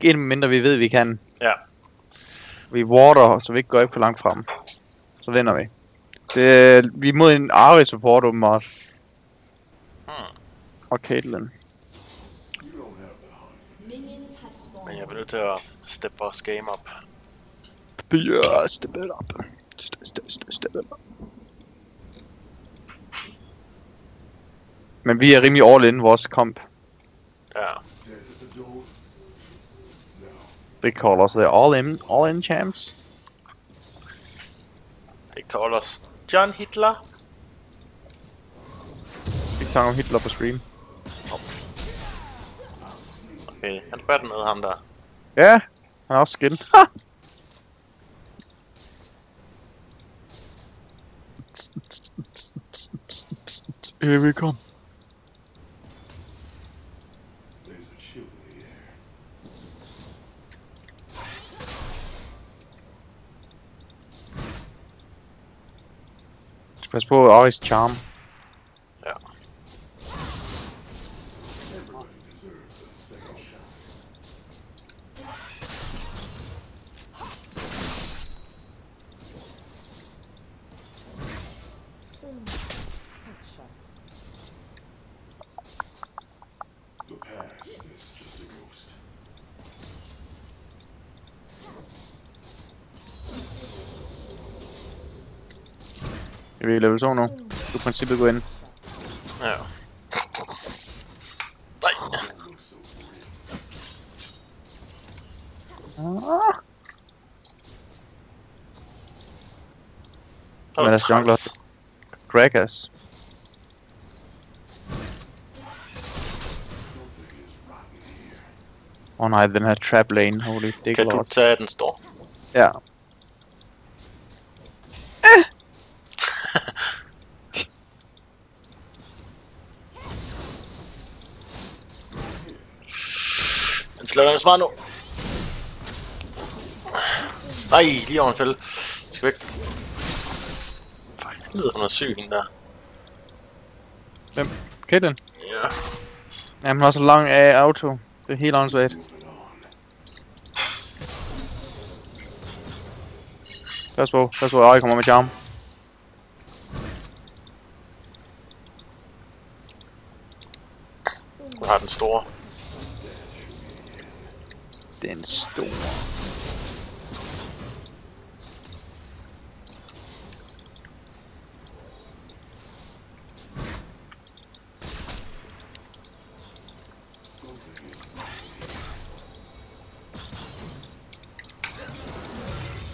ikke ind, mindre vi ved, vi kan. Ja. Vi water, så vi ikke går ikke for langt frem. Så vinder vi. Vi er mod en Ari support åbenbart. Og Caitlyn. Men jeg er nødt til at steppe vores game op. Ja, step it up. Step it up. Men vi er rimelig all in vores kamp. Ja. Det kalder os all in champs. Det kalder os John Hitler. Vi tager om Hitler på stream. Okay, han spørger med ham der. Ja, han er også skin. Here we come. Pas på Aris charm. Ja. Vi er level 2 nu. Du kan i princippet gå ind. Ja. Nej. Men der er jungler. Gragas. Nej, den her trap lane. Holy dick Kan du tage den store? Ja. Den slår den smart nu. Nej, lige over en fælde. Skal væk. For helvede, hun er syg, hende der. Hvem? Caitlyn? Ja. Jamen, hun har så lang af auto. Det er helt åndssvagt. Pas på, Ari kommer med charm. Hun har den store. Den store.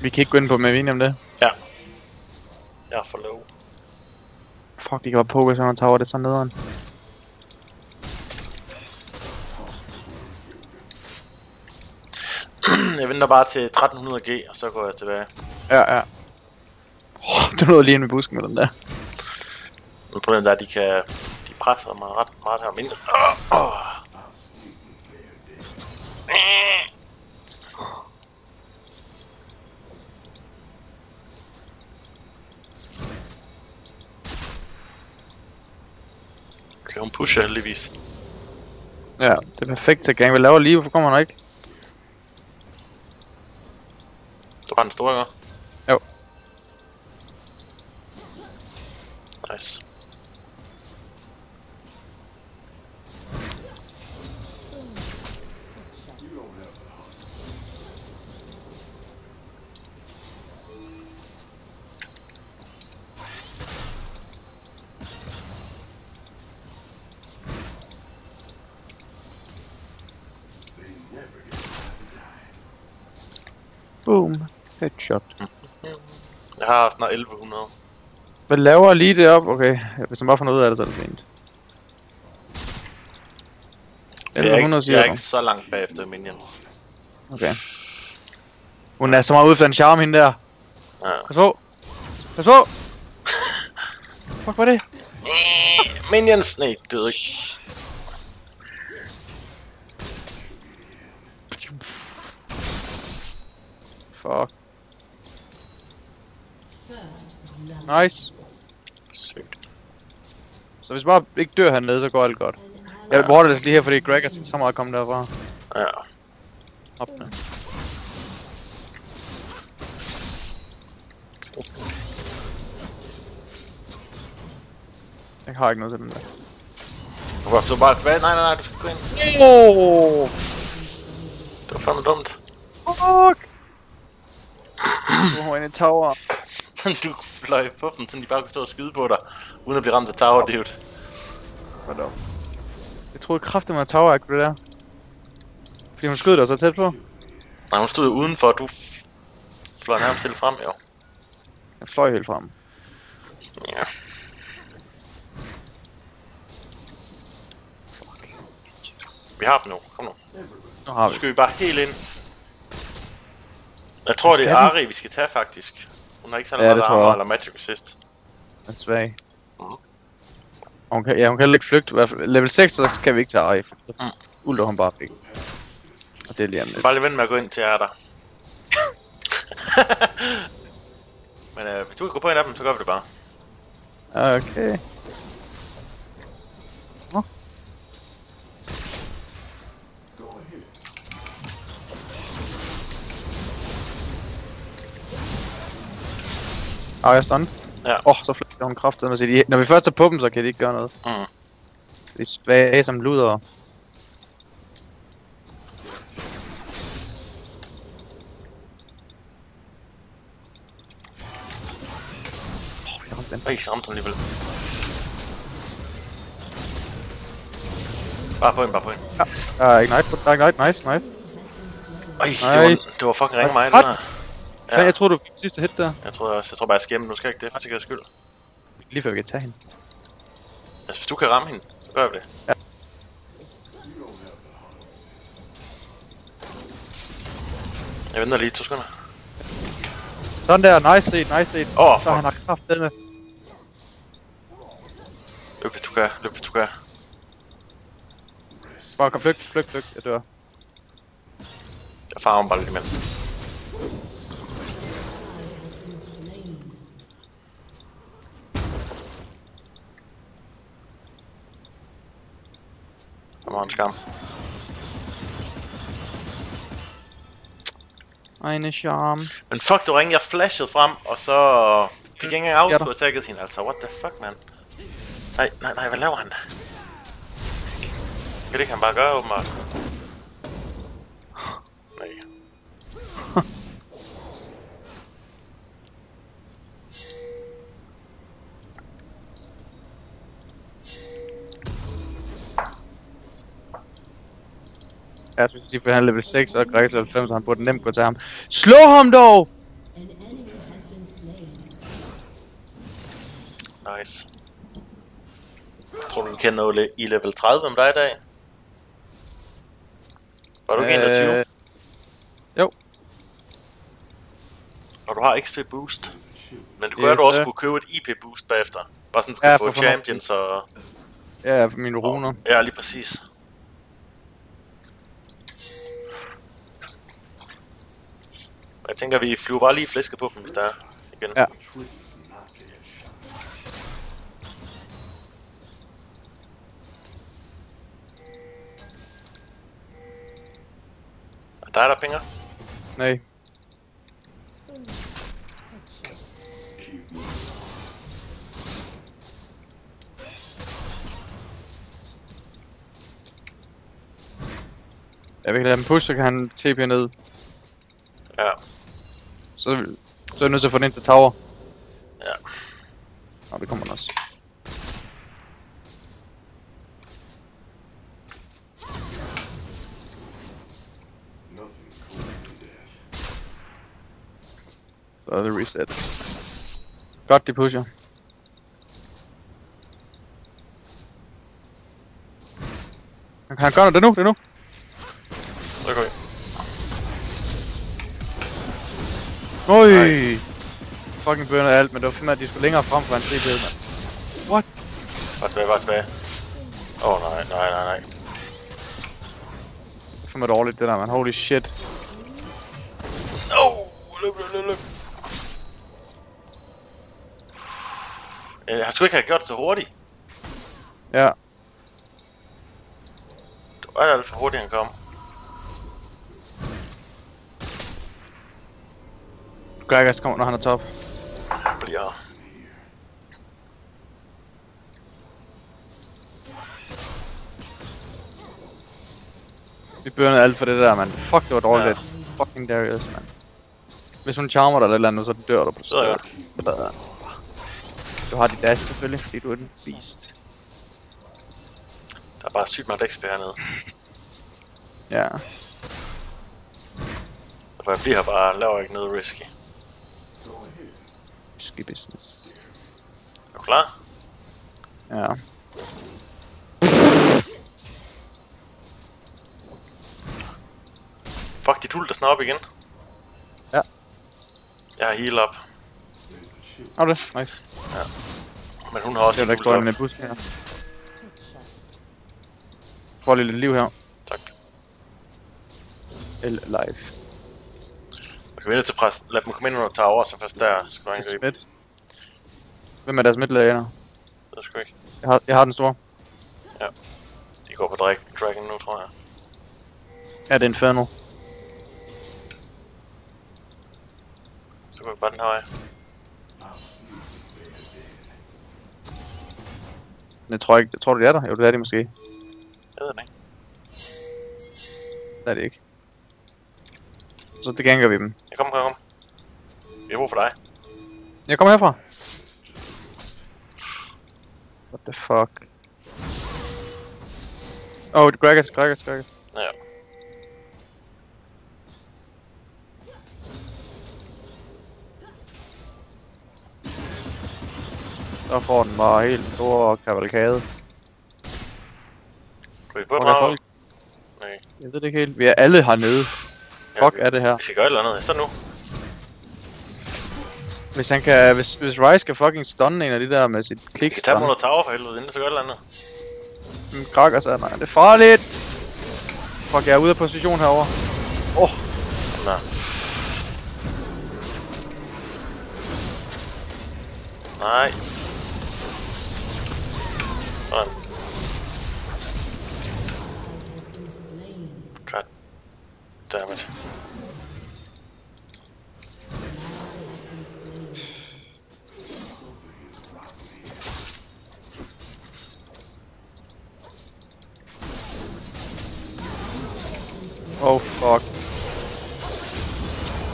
Vi kan ikke gå ind på med vin om det. Ja. Jeg er for low. Fuck, de kan bare poke sådan og tower det sådan nederen. Jeg venter bare til 1300G, og så går jeg tilbage. Ja. Det nåede lige ind i busken med den der. Men problemet er, at de presser mig ret meget her mindre. Okay, hun pusher heldigvis. Ja, det er perfekt til gang. Vi laver lige, hvorfor kommer han ikke? Du har den store, ikke? Jo. Nice. Boom. Headshot. Jeg har snart 1100. Hvad laver lige det op? Okay, hvis man bare får noget ud af det, så er det fint. Jeg er ikke så langt bagefter minions. Okay. Hun er så meget ude for en charme, hende der. Ja. Pas på. Pas på. Fuck, hvad er det? Minions! Nej, død ikke. Fuck. Nice. Sygt. Så hvis bare ikke dør hernede, så går alt godt. Jeg border det lige her, fordi Greg er så meget kommet derfra. Ja. Hoppende. Jeg har ikke noget til den der. Du går så bare tilbage. Nej, du skal gå ind. Oh! Det var fandme dumt. Fuck! Du har en tower. Du fløj på dem, så de bare kunne stå og skyde på dig, uden at blive ramt af tower, dude. Hold op. Jeg troede kraftigt med tower aggro det der. Fordi hun skød dig så tæt på. Nej, hun stod jo udenfor, og du fløj nærmest helt frem, jo. Jeg fløj helt frem. Ja. Vi har dem nu, kom nu. Nu har Nu vi. skal vi bare helt ind. Jeg tror, det er Ari, vi skal tage, faktisk. Hun har ikke særlig meget armor eller magic resist. Den er svag. Hun kan heller ikke flygte. I hvert fald level 6, så skal vi ikke tage Ari. Ulter hun bare ikke. Og det er lige andet. Bare lige vent med at gå ind til jer der. Men hvis du kan gå på en af dem, så gør vi det bare. Okay. Jeg er stunned. Ja. Så flytter hun kraftigt. Når vi først er på dem, så kan de ikke gøre noget. De er svage som luder. Jeg ramte den. Ej, så ramte hun alligevel. Bare på hende. Ja. Ignite, nice. Ej, det var fucking ringe mig, den her. Ja. Jeg tror du fik sidste hit der. Jeg tror bare jeg skal hjem. Nu skal jeg ikke det, for sikkerheds skyld. Lige før vi kan tage hende. Altså, hvis du kan ramme hende, så gør vi det. Ja. Jeg venter lige 2 sekunder. Sådan der, nice set. Åh, Så han fuck. har kraft denne. Løb hvis du kan. Bare kom flygt, jeg dør. Jeg farer om bare lidt imens. Der var en skam. Eine charm. Men fuck, du ringede, jeg flashede frem, og så fik jeg ikke engang Ja, auto-attacket hende, altså, what the fuck, man? Nej, hvad laver han? Kan det kan han bare gøre, åbenbart? Nej. Jeg synes, at han er level 6 og Gregor level 5, så han burde nemt gå til ham. Slå ham dog! Nice. Tror du, vi kender noget i level 30 om dig i dag? Var du ikke 21? Jo. Og du har XP boost. Men du gør, at du også kunne købe et IP boost bagefter. Bare sådan, du kan få champions og... Ja, for mine runer. Ja, lige præcis. Jeg tænker, vi flyver bare lige flæsket på dem, hvis der er igen. Ja. Og der er der penge. Nej. Jeg vil lade dem push, så kan han TP ned. Ja. Så er jeg nødt til at få den ind til tower. Ja. Nå, det kommer den også. Så er det reset. Godt, de pusher. Kan han gøre det nu? Det nu? Så går vi. Oj! Fucking bønder alt, men det var fandme, at de skulle længere frem for hans CP, mand. What? Bare tilbage. Nej. Det er fandme dårligt, det der, man. Holy shit. Løb. Jeg skulle ikke have gjort det så hurtigt. Ja. Det var alt for hurtigt, han kom. Gragas kommer, når han er top. Jeg bliver... Vi børnede alt for det der, mand. Fuck, det var dårligt. Ja. Fucking Darius, mand. Hvis hun charmer dig eller et eller andet, så dør du på stedet. Du har dit dash selvfølgelig, fordi du er en beast. Der er bare sygt meget XP hernede. Ja. For jeg bliver her bare, laver ikke noget risky. Risky business. Er du klar? Ja. Fuck, dit ult er snart op igen. Ja. Jeg har heal op. Har du det? Nice. Ja. Men hun har også sit ult op. Med bus her. Får lige lidt liv her. Tak. Live. Jeg kan vælge til pres. Lad dem komme ind under tower, så først der skal du angribe. Hvem er deres midtlager? Det er sgu ikke. Jeg har den store. Ja. De går på Dragon nu, tror jeg. Ja, det er Infernal. Så går vi bare den her vej. Jeg tror ikke. Tror du det er der? Jo, det er de måske. Jeg ved det ikke. Det er det ikke. Så det ganger vi dem. Jeg kommer. Vi har brug for dig. Jeg kommer herfra. What the fuck? Oh, Gragas. Ja. Så får den bare helt store kavalkade. Kan vi på draget? Nej. Jeg ved det ikke helt. Vi er alle hernede. Fuck er det her. Vi skal gøre et eller andet. Så nu. Hvis han kan... Hvis Ryze kan fucking stunne en af de der med sit klik. Vi kan tage dem under tower for helvede, inden så gør et eller andet. Krakker sig. Nej, det er farligt! Fuck, jeg er ude af position herover. Nej. Nej. Sådan. God dammit. Oh fuck.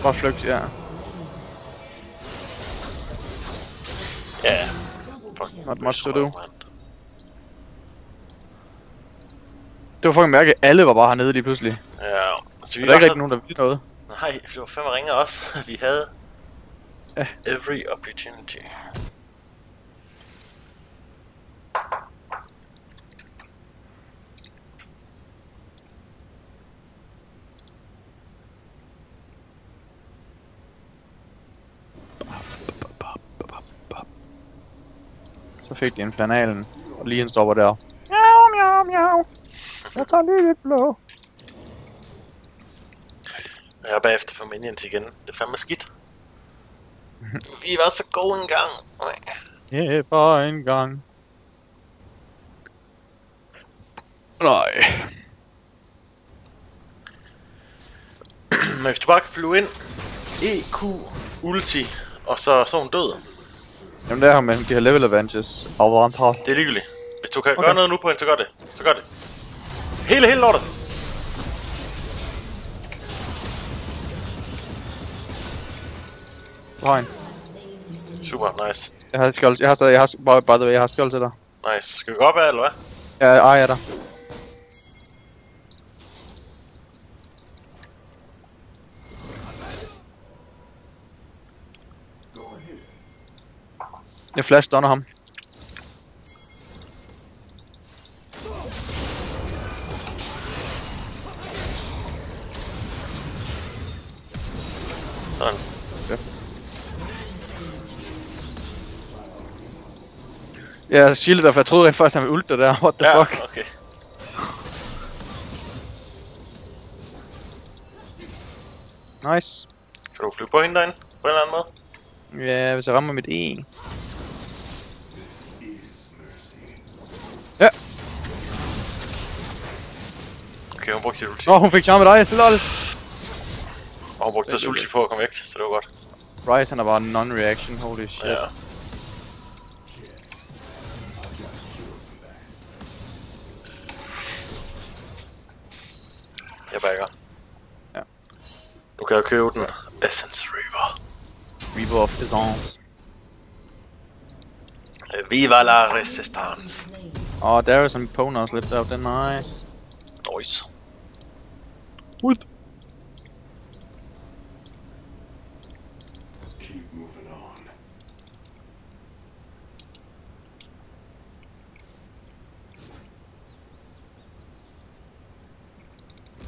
Bare flygt, ja. Ja. Fuck. Not much to do. Det var fucking mærke, alle var bare hernede lige pludselig. Ja. Så der er ikke rigtig nogen, der ville noget. Nej, det var fandme ringer også. Vi havde... Ja. Every opportunity. Så fik de infernalen, og lige en stopper der. Miau. Jeg tager lige lidt blå. Jeg er bagefter på minions igen. Det er fandme skidt. Vi var så gode engang. Ja, bare en gang. Nej. Men hvis du bare kan flyve ind, EQ, ulti, og så er hun død. Jamen det er ham, men de har level advantages. Det er ligegyldigt. Hvis du kan gøre noget nu på hende, så gør det. Så gør det. Hele lortet. Fine. Super, nice. Jeg har skjold, jeg har by the way, jeg har skjold til dig. Nice. Skal vi gå op af, eller hvad? Ja, jeg er der. Jeg flash stunner ham. Sådan. Okay. Jeg shieldede dig, for jeg troede rent faktisk, han ville ulte der. What the fuck? Okay. Nice. Kan du flyve på hende derinde? På en eller anden måde? Ja, hvis jeg rammer mit E. Ja. Okay, hun brugte sit ulti. Nå, hun fik charme dig, lol. Og hun brugte deres ulti på at komme væk, så det var godt. Ryze han er bare non-reaction, holy shit. Ja. Jeg backer. Ja. Nu kan jeg købe den. Essence Reaver. Reaver of Essence. Viva la resistance. Darius and Pona også lidt deroppe, det er nice. Nice. Ult.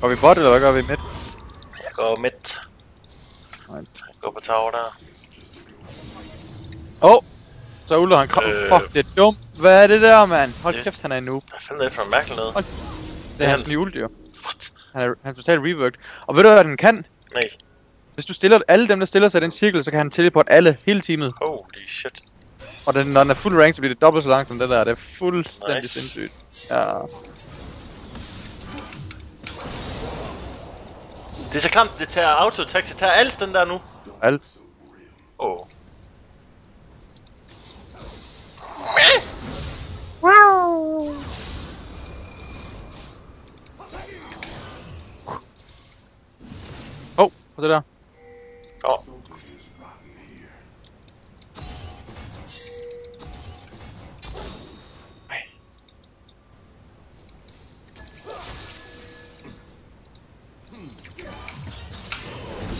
Går vi bot, eller hvad gør vi midt? Jeg går midt. Jeg går på tower der. Så ulter han fuck, det er dumt. Hvad er det der, mand? Hold kæft, han er en noob. Hvad fanden er det for en mærkelig noget? Det er hans nye ult, jo. What? Han er totalt reworked. Og ved du hvad den kan? Nej. Hvis du stiller alle dem, der stiller sig i den cirkel, så kan han teleport alle hele teamet. Holy shit. Og når den er full rank, så bliver det dobbelt så langt som det der. Det er fuldstændig Nice. sindssygt. Ja. Det er så klamt, det tager auto-attack, det tager alt den der nu. Alt. Wow. Prøv det der. Prøv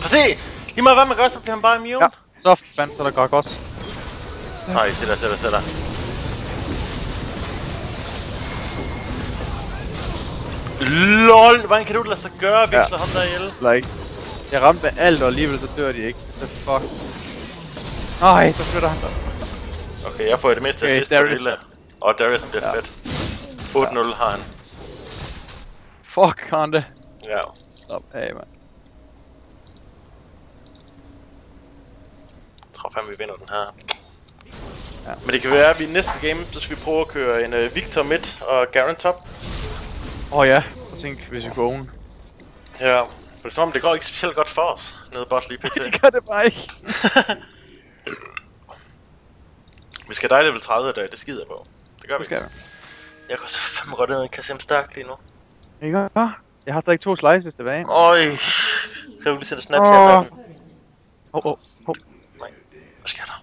at se! Lige meget hvad man gør, så bliver han bare immune. Ja. Så fandt så der godt også. Nej, sæt dig. LOL! Hvordan kan du lade sig gøre, hvis der ham der ihjel? Like. Jeg ramte med alt, og alligevel så dør de ikke. The fuck. Nej, så flytter han der. Okay, jeg får i det mindste assist på det hele. Og Darius bliver fedt. 8-0 har han. Fuck, han det. Ja. Stop af, man. Jeg tror fandme, vi vinder den her. Ja. Men det kan være, at vi i næste game, så skal vi prøve at køre en Victor midt og Garen top. Ja. Jeg tænker, hvis vi går oven. Ja. For det er som om, det går ikke specielt godt for os, nede bot lige pt. Det gør det bare ikke. Vi skal dig level 30 i dag, det skider jeg på. Det gør vi. Skal vi. Jeg går så fandme godt ned og kan se ham stærkt lige nu. Ikke? Jeg har stadig 2 slices tilbage. Øj. Kan du lige sætte Snapchat af den? Nej. Hvad sker der?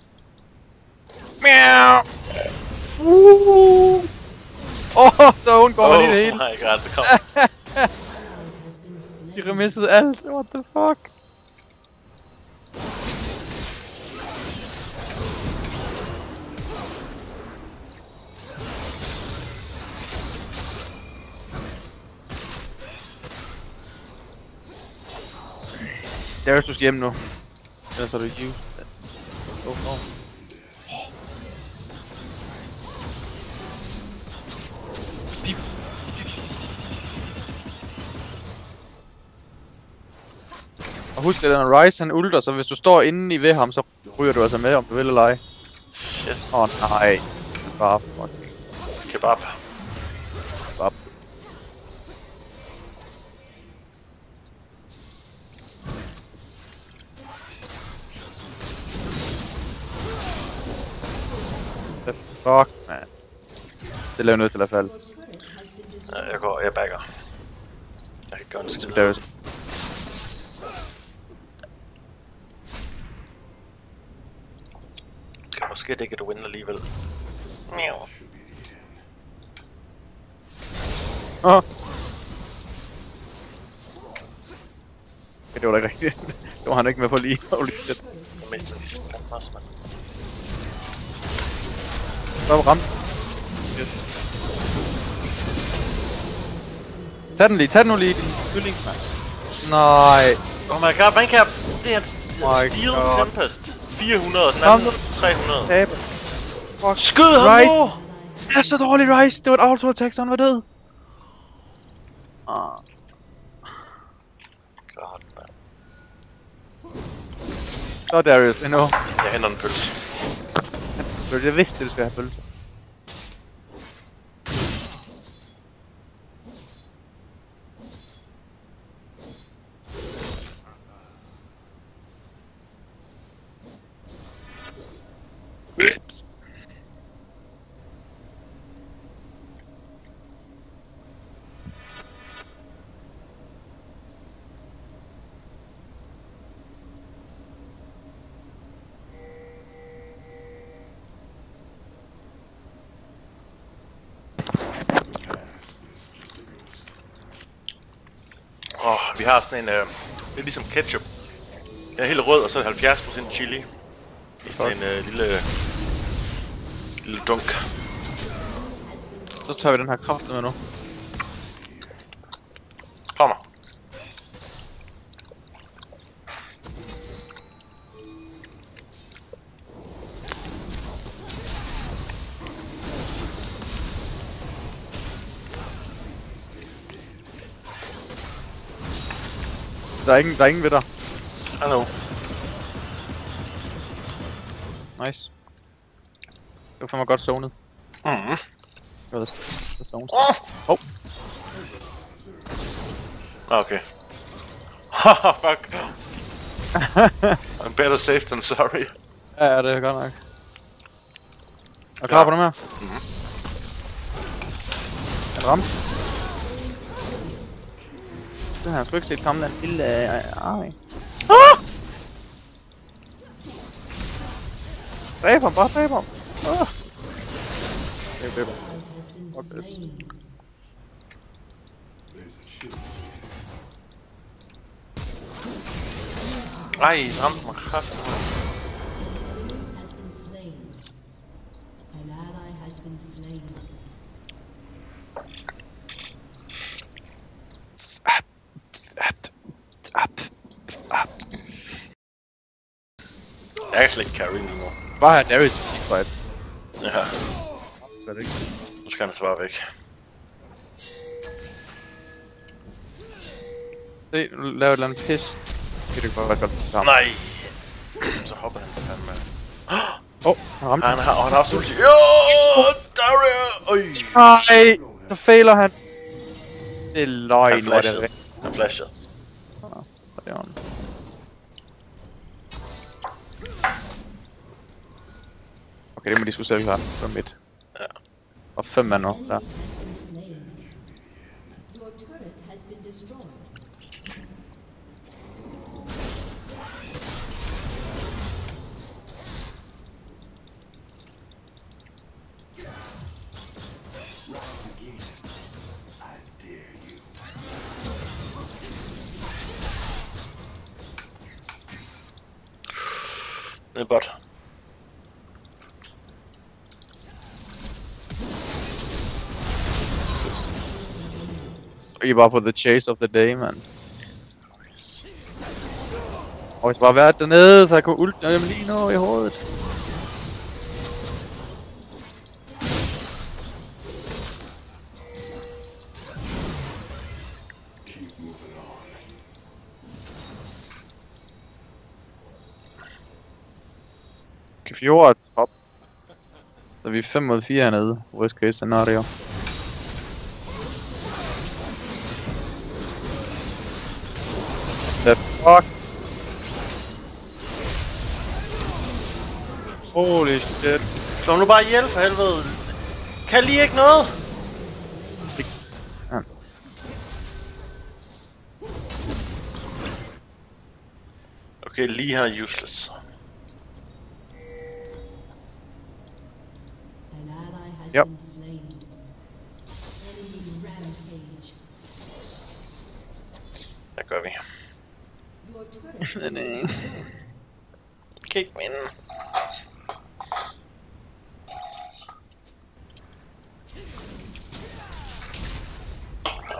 Miau. Så hun går lige det hele. Oh my god, så kom. De remissede alt. What the fuck? Darius, du skal hjem nu. Ellers er du you. Oh no. Og husk, at den Ryze han ulter, så hvis du står inde i ved ham, så ryger du altså med, om du vil eller ej. Shit. Nej. Bare fucking Kebab. kebab. The fuck, man. Det laver nødt til at falde. Ja, jeg backer. Jeg kan gøre en skid. Darius. Kan måske det ikke win alligevel. Miau. Det var da ikke rigtigt. Det var han ikke med på lige. Holy shit. Jeg mister lige fandme også, mand. Så var ramt. Yes. Tag den nu lige, din kylling, mand. Nej. Oh my god, hvordan kan jeg... Det er en Steel God. Tempest. 400, den anden 300. Taber. Fuck. Skyd ham Right. nu! Det er så dårligt, Ryze. Det var et auto-attack, så han var død. God, man. Så Darius, endnu. Jeg henter en pølse. Jeg vidste, du skulle have pølse. Vi har sådan en, det er ligesom ketchup. Den er helt rød, og så er det 70% chili. I sådan en lille dunk. Så tager vi den her kraft med nu. Kommer. Der er ingen ved dig. Hallo. Nice. Det var fandme godt zonet. Mhm. Det var zonet. Oh. Okay. Haha, fuck. I'm better safe than sorry. Ja, det er godt nok. Er du klar på dem her? Mhm. Er du ramt? Det har jeg sgu ikke set komme, den lille arme. Dræb ham, bare dræb ham. Dræb ham. Fuck this. Ej, ramte mig kraft. Jeg kan slet ikke carry lige nu. Bare her Darius i fight. Ja, Så er det ikke. nu skal han altså bare væk. Se, nu laver et eller andet pis. Det kan godt sammen. Nej! Så hopper han fandme. Han ramte. Han har også ulti. Jo, Daria! Øj! Nej, så fejler han. Det er løgn, Han hvor det er flashede. rigtigt. Han flashede. Det er han. Okay, det må de sgu selv klare. For midt. Ja. Og 5 mand nu, der. Det er bot. I er bare på the chase of the day, man. Og hvis bare været dernede, så jeg kunne ult dem lige nu i hovedet. Fjord er top. Så vi er 5 mod 4 hernede. Worst case scenario. The fuck? Holy shit. Slå nu bare ihjel for helvede. Kan lige ikke noget? Ja. Okay, lige han er useless. Yep. Hvad gør vi? Kick me in.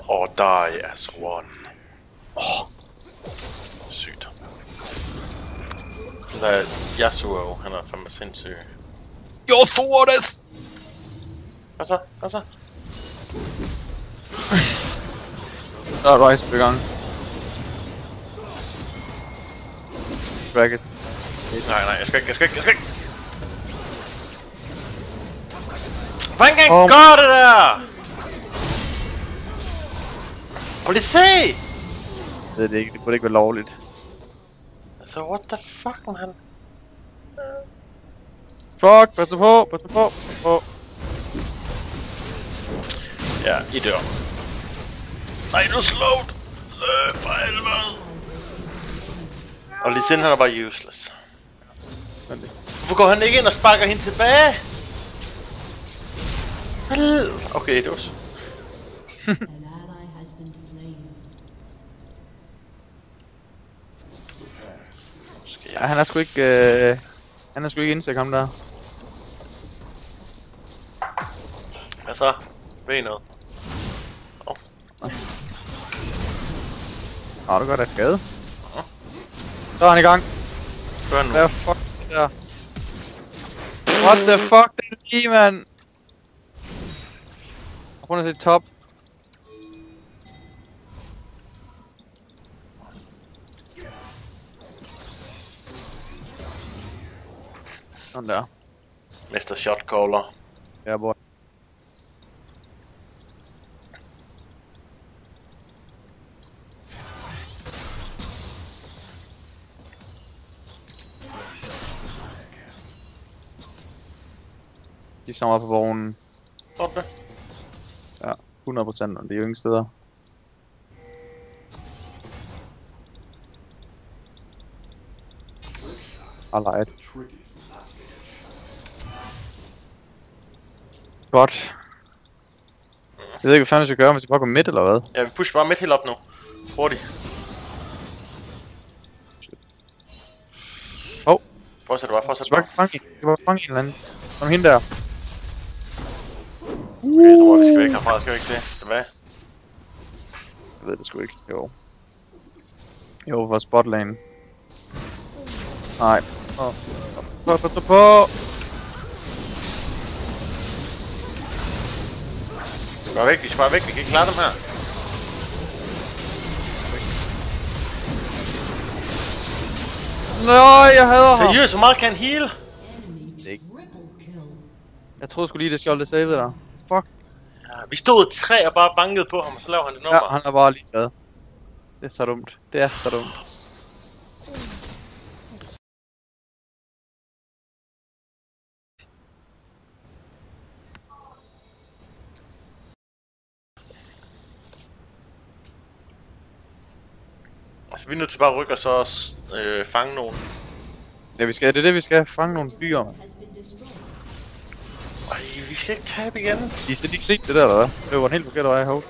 Og die as one. Sygt. Der er Yasuo, han er fandme sindssyg. Yo, Fordes! Hvad så? Hvad så? Der er Rise på gang. Drag it. Nej, jeg skal ikke. Hvor engang gør det der? Prøv lige at se! Det er ikke, det burde ikke være lovligt. Altså, what the fuck, man? fuck, pas på, pas på, pas på. Ja, I dør. Nej, du er slået! Løb for helvede! Og Lee Sin, han er bare useless. Hvorfor går han ikke ind og sparker hende tilbage? Okay, det var så. Ja, han er sgu ikke, han er sgu ikke indsigt ham der. Hvad så? Ved I noget? Nå, du gør da skade. Så er han i gang. Gør nu. Hvad fuck det der? What the fuck, det er lige, mand! Prøv at se top. Sådan der. Mester Shotcaller. Ja, boy. De sommer på vognen. Sådan. Ja, 100%, og det er jo ingen steder. Alright. Godt. Jeg ved ikke, hvad fanden vi skal gøre, hvis vi bare går midt eller hvad? Ja, vi pusher bare midt helt op nu. Hurtigt. Hov. Fortsæt bare, fortsæt Jeg bare. skal bare fange en eller anden. Som hende der. Okay, jeg tror, vi skal væk herfra. Skal vi ikke det? Tilbage. Jeg ved det sgu ikke. Jo. Jo, for spotlane. Nej. På. Bare væk, vi skal bare væk. Vi kan ikke klare dem her. Nej, jeg hader ham. Seriøst, hvor meget kan han heal? Jeg troede sgu lige, det skjold det savede der. Fuck. Ja, vi stod 3 og bare bankede på ham, og så laver han det nummer. Ja, han er bare ligeglad. Det er så dumt. Det er så dumt. Altså, vi er nødt til bare at rykke og så fange nogen. Ja, det er det vi skal. Fange nogle byer, man. Ej, vi skal ikke tabe igen. De har ikke set det der, eller hvad? Det var en helt forkert vej, hov.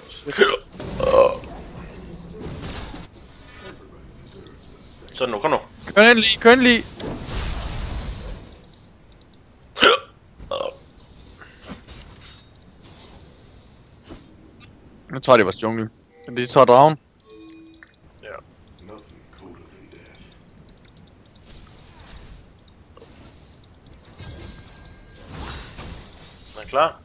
Så nu, kom nu. Kør ind lige. Nu tager de vores jungle. De tager dragen. Ja. Er klar?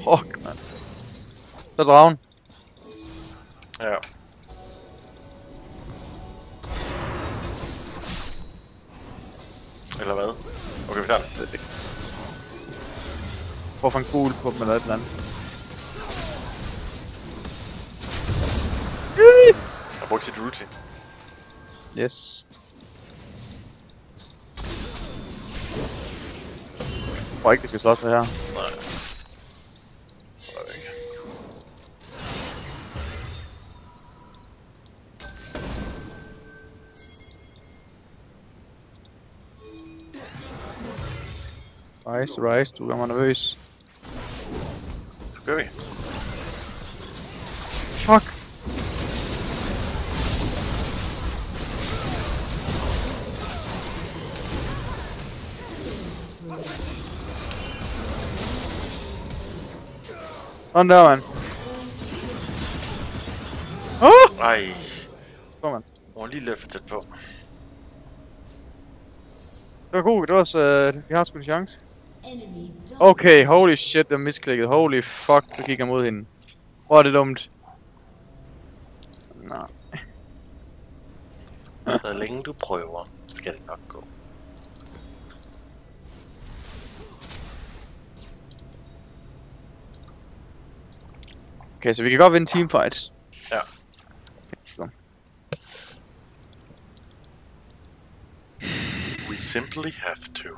Fuck, man. Så er dragen. Ja. Eller hvad? Okay, vi tager den. Prøv at få en gul på dem eller et eller andet. Jeg har brugt sit ulti. Yes. Jeg tror ikke, vi skal slås med her. Nej. Det er ikke. Rise, du gør mig nervøs. Så gør vi. Fuck. Sådan der, mand. Ej. Kom, man. Hun var lige lidt for tæt på. Det var god, det var også, vi har sgu en chance. Okay, holy shit, jeg misklikket. Holy fuck, du kigger mod hende. Hvor er det dumt. Nej. Så længe du prøver, skal det nok gå. Okay, så vi kan godt vinde teamfight. Ja. Så. We simply have to.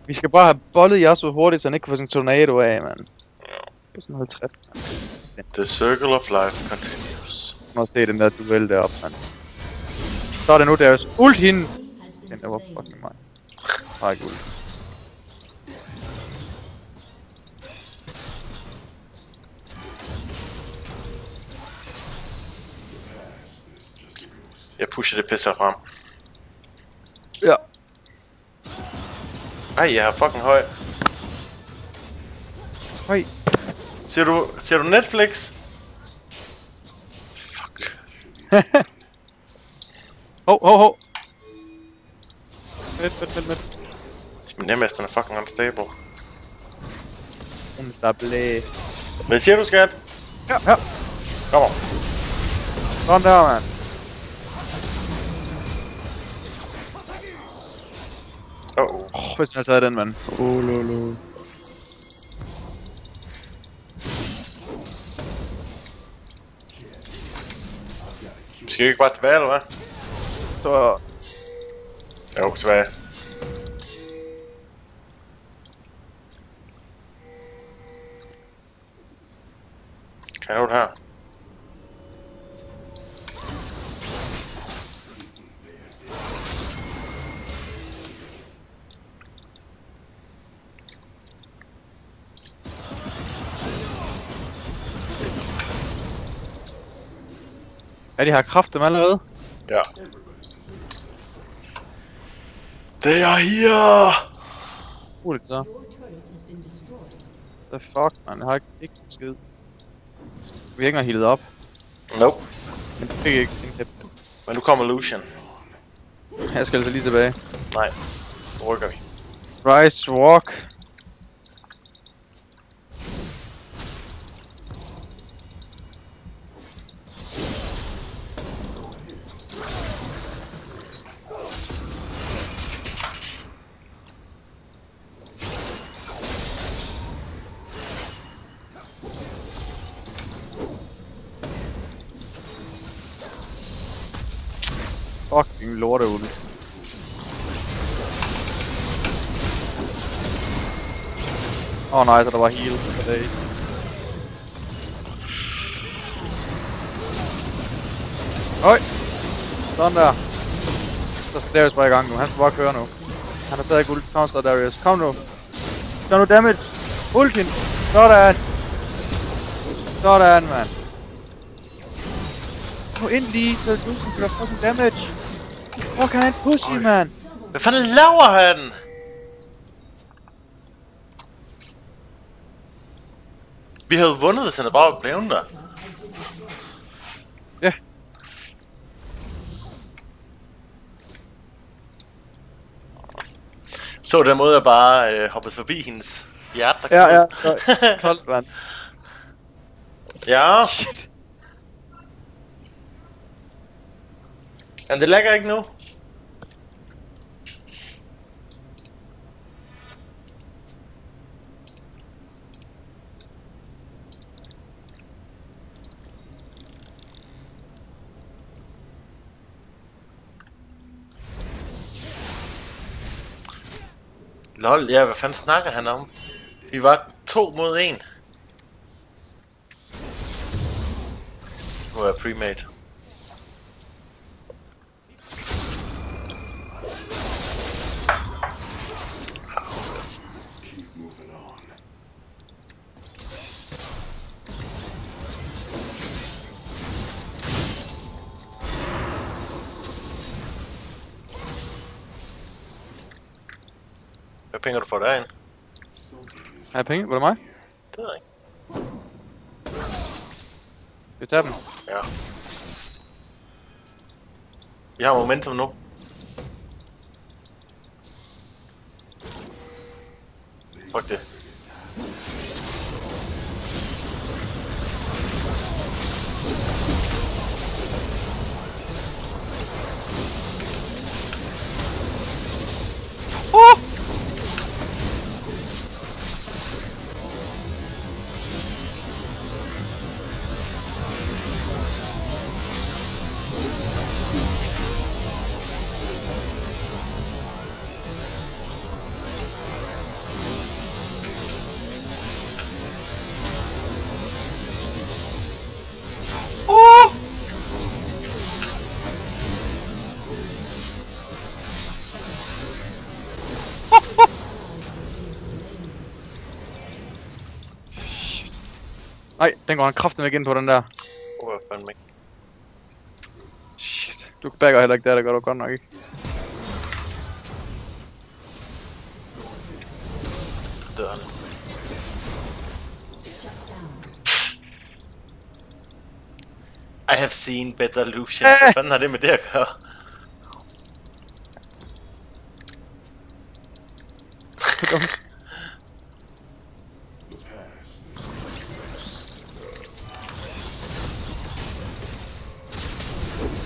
Vi skal bare have bollet Yasuo hurtigt, så han ikke kan få sin tornado af, mand. Ja. På sådan 50. The circle of life continues. Må se den der duel deroppe, mand. Så er det nu deres ult hende. Den der var fucking mig. Har ikke ult. Jeg pusher det pisser frem. Ja. Ej, jeg er fucking høj. Høj. Ser du Netflix? Fuck. Hov. Vent. Min nemmesterne er fucking unstable. Unstable. Hvad siger du, skat? Ja. Kom on. Sådan der, mand. Hvis han har taget den, mand. Lolo. Skal vi ikke bare tilbage, eller hvad? Så... Jo, tilbage. Kan jeg nå det her? Ja, de har kraft dem allerede. Ja. They are here! Roligt så. The fuck, man. Jeg har ikke skid. Vi har ikke engang healet op. Nope. Men det fik ikke en kæp. Men nu kommer Lucian. Jeg skal altså lige tilbage. Nej. Nu rykker vi. Rise, walk. Fucking lorteulve. Nej, så der var heals for days. Øj! Sådan der. Så skal Darius bare i gang nu. Han skal bare køre nu. Han har stadig ult. Kom så, Darius. Kom nu. Gør nu damage. Ult hende. Sådan. Sådan, mand. Gå ind lige, så du kan gøre fucking damage. Hvor kan han pussy, mand? Hvad fanden laver han? Vi havde vundet, hvis han havde bare blevet der. Ja. Så den måde, jeg bare hoppede forbi hendes hjerte. Ja. Koldt, mand. Ja. Shit. Men det lægger ikke nu. Lol, ja, hvad fanden snakker han om? Vi var 2 mod 1. Nu er jeg pre-made. Hvad penge du for derind? Har jeg penge? Var det mig? Det ved jeg ikke. Vi tager dem. Ja. Vi har momentum nu. Fuck det. Nej, den går han kraftigt ikke ind på den der. Fandme ikke. Shit, du backer heller ikke der, det gør du godt nok ikke. Døren. I have seen better Lucian. Hvad fanden har det med det at gøre?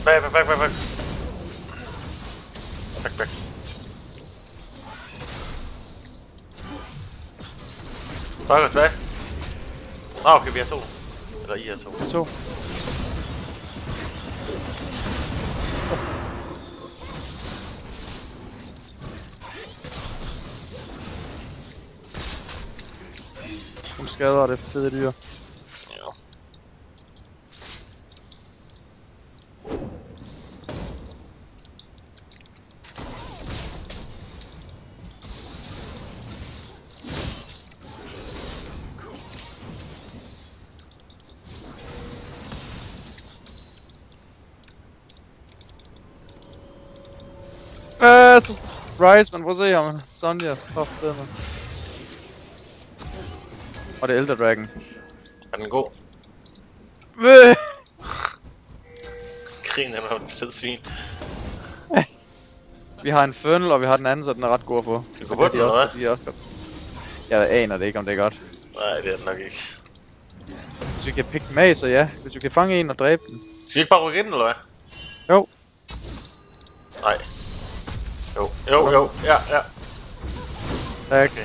Back. Back tilbage. Okay, vi har to. Eller I har to. To. Hun skader det fede dyr. Ja. Rise, man, prøv at se ham. Sonja, top det, man. Og det er Elder Dragon. Er den god? Krigen er noget fed svin. Vi har Infernal, og vi har den anden, så den er ret god at få. Skal vi gå på den, eller hvad? De er også godt. Jeg aner det ikke, om det er godt. Nej, det er det nok ikke. Hvis vi kan pick dem af, så ja. Hvis vi kan fange en og dræbe den. Skal vi ikke bare rykke ind, eller hvad? Jo. Nej. Jo. Ja. Tak. Okay.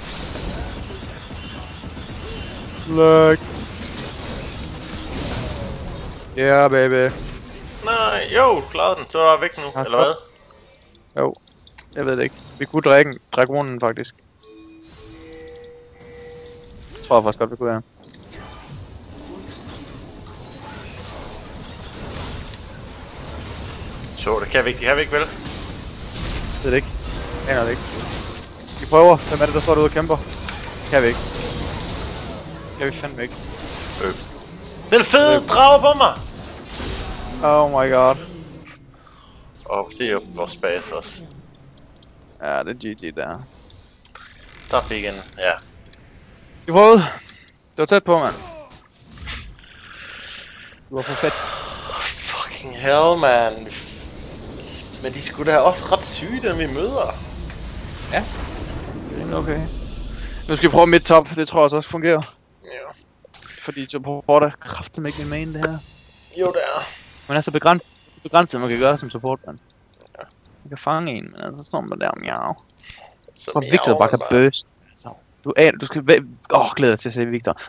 Look. Yeah, baby. Nej, jo, klarede den. Så er jeg væk nu, Ja, eller hvad? Jo. Jeg ved det ikke. Vi kunne drikke dragonen, faktisk. Jeg tror faktisk godt, vi kunne, ja. Så, det kan vi ikke, vel? Jeg ved det ikke. Jeg aner det ikke. Vi prøver. Hvem er det, der står derude og kæmper? Kan vi ikke. Kan vi fandme ikke. Den fede drage på mig! Oh my god. Og se vores base også. Ja, det er GG der. Top igen, ja. Vi prøvede. Det var tæt på, mand. Du var for fedt. Fucking hell, man. Men de skulle da også ret syge, dem vi møder. Ja. Okay. Nu skal vi prøve mid-top. Det tror jeg også fungerer. Ja. Fordi support er kraftigt ikke min main, det her. Jo, det er. Man er så begrænset, man kan gøre som support, man. Ja. Man kan fange en, men så står man der om miau. Og Victor bare kan burst. Du skal glæder dig til at se Victor.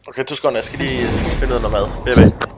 Okay, du skal jeg skal lige finde noget mad.